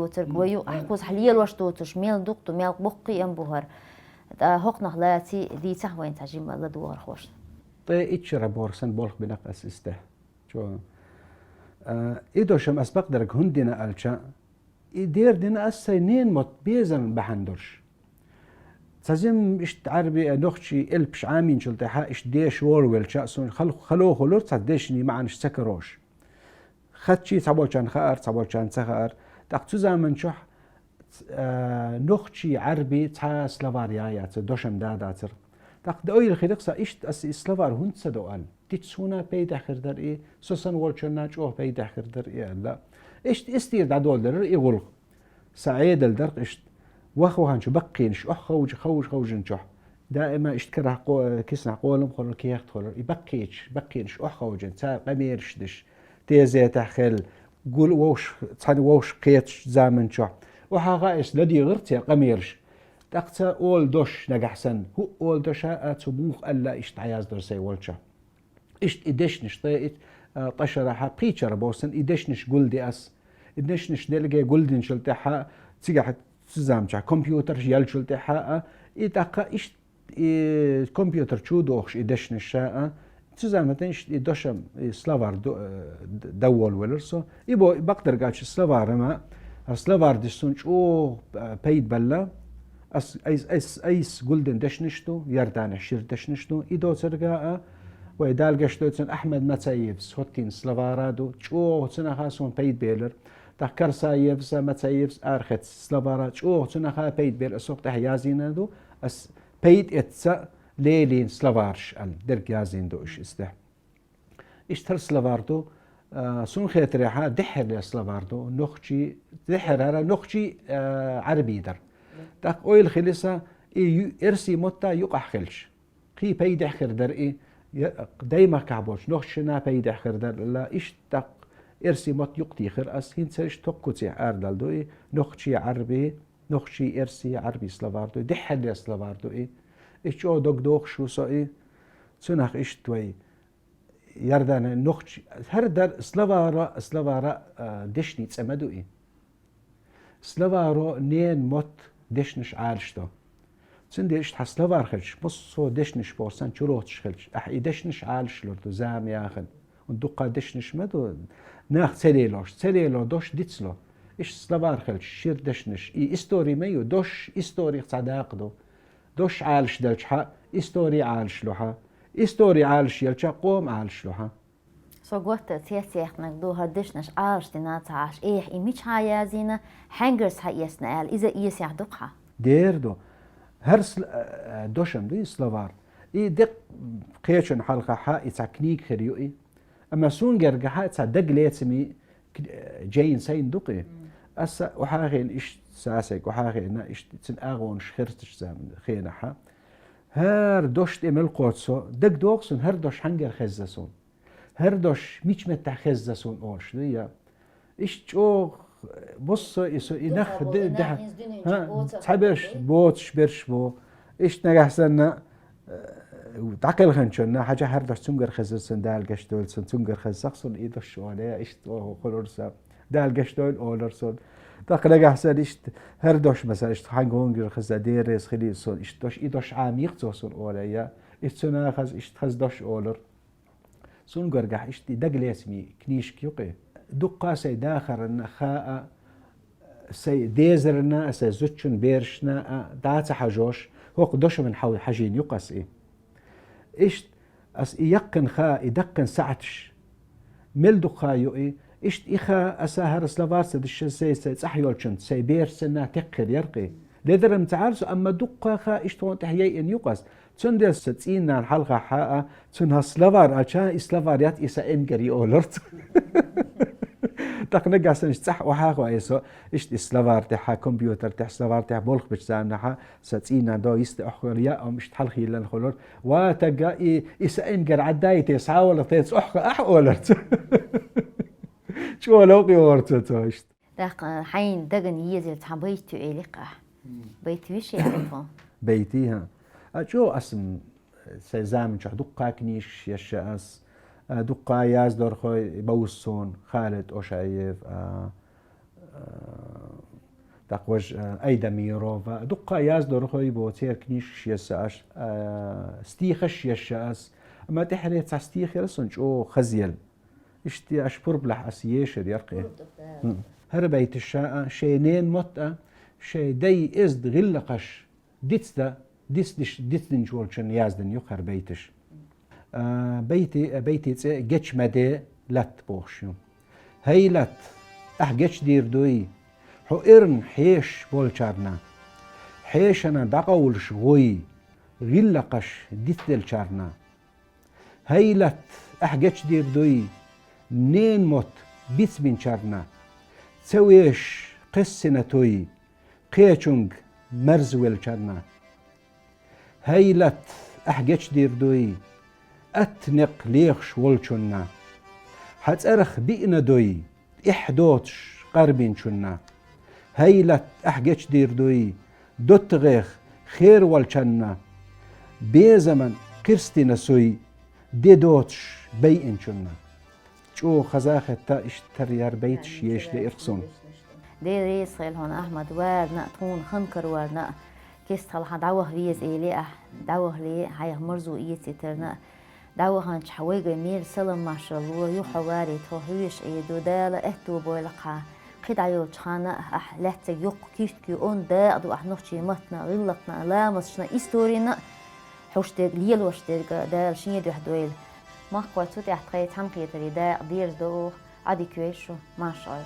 ترك ويوقع كوز حليل واش دوتش ميل دقدو ميل بقي أنبوهر هق نخلاتي دي تحوين تجيم لدوار خوش طي إتشرا بورسن بولخ بنق أسسته جو إيدوشم أسبق درك هندنا ألشا إدير دنا أسينين مت بيزن بحندرش تزم إشت عربي نخشي إلبش عامين شلتها إشت ديش وورول شاسون خلو خلور تصدشني معنش سكروش خدشي صبوشان خار صبوشان سخار تقتو زمن شح نخشي عربي تها سلافاريا دوشم داداتر تقد أويل خلقسا إشت أس سلافار هند سدوال تيتسونا بيد آخر در إيه سوسن ولشنا جوه بيد آخر در إيه لا إشت استير دادول در إيه غلق سعيد الدرق إشت وخوهن شو بقينش خوج نشوح دائما اشتكره كيسنا قولم خلو كيخت خلو بقينش خوجن تا قميرش دش تيزي تحخل قول ووش تصحن ووش قيتش زامن شوح وحاقايش لدي غرتي قميرش تقتا اول دوش نجحسن هو اول دوش تبوخ الا اشت عياز درسي ولشا اشت ادشنش طيت طشرة حقيقة بوسن ادشنش قلدي اس ادشنش دلقي قلدن شلتها تيجي زامچا كمبيوتر يلشل تحقق إتاقا إشت كمبيوتر شو دوخش إدشن الشاء تزامتنش إدوشم سلافار دول ولرسو إبو بقدر قاتش سلافار ما سلافار دستونش بيد بلا أيس قلدن دشنشتو يردان عشير دشنشتو إدو ترقاء ويدال قشتو تسن أحمد متايفس هوتين سلافارادو شو تسنا خاسون بيد بيلر تحكر سايفس متايفس أرخت سلافارات شو تناخا بيد بير السوق تحيازين دو أس بيد إتسا ليلين سلافارش الدرك يازين دو إيش استه إشتر سلافاردو سون خيتريحا دحر يا سلافاردو نخشي دحر هذا نخشي عربي در تاك أويل خلصة إرسي متى يقع خلش قي بيد أخر در إيه دايما كعبوش نخشنا بيد أخر در لا إيش تاك إرسي مت يقتي خير أس هين سرش تقطي أردل دوي نخشي عربي نخشي إرسي عربي سلافاردو دحل يا سلافاردو إيه إيش أو دوغ شو سو سنخ إيش توي يردان نخشي هردر سلافارا دشني تسمدو إيه سلافارو نين مت دشنش عالشتو سندي إيش حسلافار خلش بصو دشنش بوسان شروتش خلش أحي دشنش عالش لردو زام ياخد وندقا دشنش مدو ناخ تسليلو دوش ديتسلو إيش سلافار خلش شير دشنش إي إستوري ميو دوش إستوري صداقدو دوش عالش دلشها إستوري عالش لوها إستوري عالش يلشا قوم عالش لوها سو قوت تيسيخ نقدوها دشنش عالش دينات عاش إيه إيميش هايازينا حنجرس هايسنا إذا إيس يحدقها ديردو هرس دوشم دي سلافار إي دق قيشن حلقة حا إتاكنيك خريو إي أما سونجر جها تصدق ليتسمي جاين سين دقي أسا وحاغين إيش ساسك وحاغين إيش تنأغون شخرتش زمن خينها هر دوشت إمل قدسو دق دوغسون هر دوش حنجر خزسون هر دوش ميش متى خزسون أوش ديا إيش جو بص إيش إنخ ده ها تحبش بوتش برش بو إيش نجحسنا تعقل خنشنا حاجة هردش تنقر خزسن دال قشتولسن تنقر خزسن إيدش ولا إيش خلورسا دال قشتول أولرسن تقل جحسن إيش هردش مثلا إيش حنقونجر خز ديرس خليسون إيش دوش إيدش عميق توسن أولا يا إيش تنا خز إيش خزدش أولر سنقر جح إيش دقل اسمي كنيش كيوقي دقة سي داخر النخاء سي ديزرنا سي زوتشن بيرشنا داتا حجوش هو قدوش من حول حجين يقص إيه إيش أس يقن خا يدقن ساعتش ملدو خايو إيه إيش إخا أساهر سلافارس دش سي صحيولشن سي بيرسنا تقر يرقي لذر متعارس أما دقة خا إشتون تحيي إن يقص تندر ستين الحلقة حاء تنها سلافار أشان إسلافاريات إسا إنجري أولرت تقنق عشان صح وحاجة إيسو إشت إسلافار تحا كمبيوتر تح سلافار تح بولخ بتسامنها ستين دا يست أخويا أم إشت حلقي لنا خلور وتجا إسا إنجر عداي تسعة ولا تيس أولرت شو لوقي ورتو إشت دق حين دقن يزل تحبيتو إليقة بيت وش يعرفه بيتيها جو اسم سيزام شح دقا كنيش يشاس دقا ياز دور خوي بوسون خالد اوشايف تقوج ايدا ميروفا دقا ياز دور خوي بوتير كنيش يساش ستيخش يشاس اما تحريت ستيخ يرسون جو خزيل اشتي اشبر بلح اسيشر يرقي هر بيت الشاء شينين متأ شي دي ازد غلقش ديتستا ديتن جولشن يازدن يقر بيتش بيتي جتش مدي لات بوشيو هاي لات جتش دير دوي حو ارن حيش بولشارنا حيش انا دقول شغوي غلقش ديتل شارنا هاي لات جتش دير دوي نين موت بيتس بين شارنا تسويش قسنا توي قيچونگ مرزويل شارنا هيلت أحجتش دير دوي أتنق ليخش ولشنا حتأرخ بيئنا دوي إحدوتش قربين شنا هيلت أحجتش دير دوي دوتغيخ خير والشنا بيزمن كرستنا سوي دي دوتش بيئن شنا شو خزاخة تا اشتريار بيتش يش دي إرقصون دي ريس هون أحمد وارنا تكون خنكر وارنا كيس طلع دعوه فيز إلي دعوه لي هاي مرزو إيتي ترنا دعوه هنش حويجي مير سلم ما شاء الله يحواري توهيش إيدو دالة إهتو بويلقها قد عيو تخانا لاتك يق كيشتكي أون داقدو نوشي متنا غلقنا لامسشنا إستورينا حوشتك ليل وشتك دال شنيدو حدويل ما قوة توتي أحتقيت حنقية ريداء دير دو عادي كويشو ما شاء الله